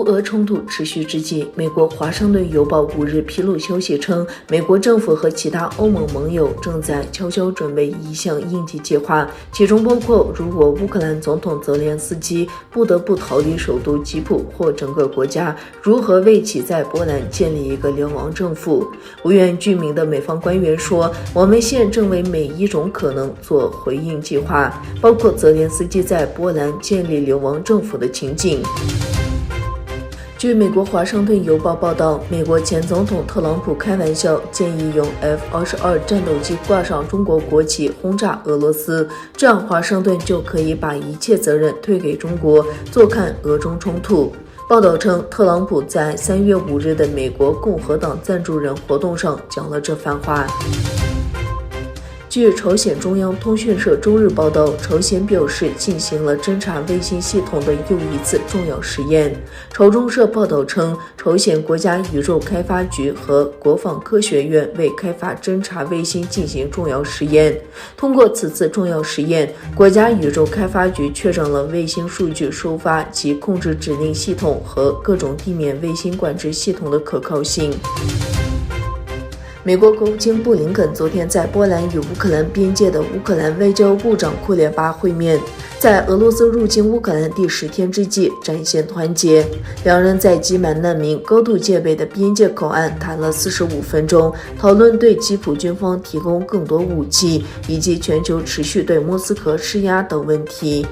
乌俄冲突持续之际，美国《华盛顿邮报》5日披露消息称，美国政府和其他欧盟盟友正在悄悄准备一项应急计划，其中包括如果乌克兰总统泽连斯基不得不逃离首都基辅或整个国家，如何为其在波兰建立一个流亡政府。无缘具名的美方官员说，我们现正为每一种可能做回应计划，包括泽连斯基在波兰建立流亡政府的情景。据美国《华盛顿邮报》报道，美国前总统特朗普开玩笑建议用 F-22战斗机挂上中国国旗轰炸俄罗斯，这样华盛顿就可以把一切责任推给中国，坐看俄中冲突。报道称，特朗普在3月5日的美国共和党赞助人活动上讲了这番话。据朝鲜中央通讯社周日报道，朝鲜表示进行了侦察卫星系统的又一次重要实验。朝中社报道称，朝鲜国家宇宙开发局和国防科学院为开发侦察卫星进行重要实验。通过此次重要实验，国家宇宙开发局确认了卫星数据收发及控制指令系统和各种地面卫星管制系统的可靠性。美国国务卿布林肯昨天在波兰与乌克兰边界的乌克兰外交部长库列巴会面，在俄罗斯入侵乌克兰第10天之际展现团结。两人在挤满难民、高度戒备的边界口岸谈了45分钟，讨论对基辅军方提供更多武器，以及全球持续对莫斯科施压等问题。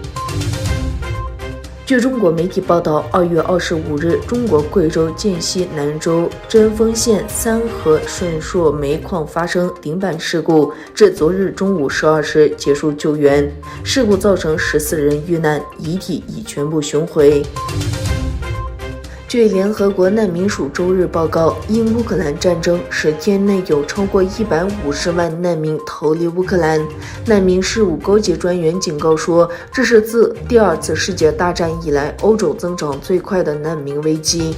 据中国媒体报道，2月25日，中国贵州黔西南州贞丰县三河顺硕煤矿发生顶板事故，至昨日中午12时结束救援。事故造成14人遇难，遗体已全部寻回。据联合国难民署周日报告，因乌克兰战争10天内有超过150万难民逃离乌克兰。难民事务高级专员警告说，这是自第2次世界大战以来欧洲增长最快的难民危机。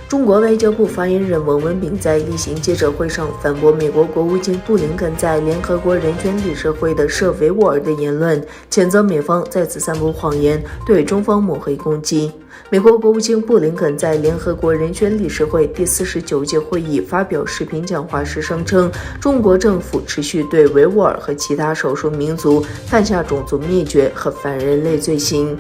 中国外交部发言人王文炳在例行记者会上反驳美国国务卿布林肯在联合国人权理事会的涉维吾尔的言论，谴责美方再次散布谎言，对中方抹黑攻击。美国国务卿布林肯在联合国人权理事会第49届会议发表视频讲话时声称，中国政府持续对维吾尔和其他少数民族犯下种族灭绝和反人类罪行。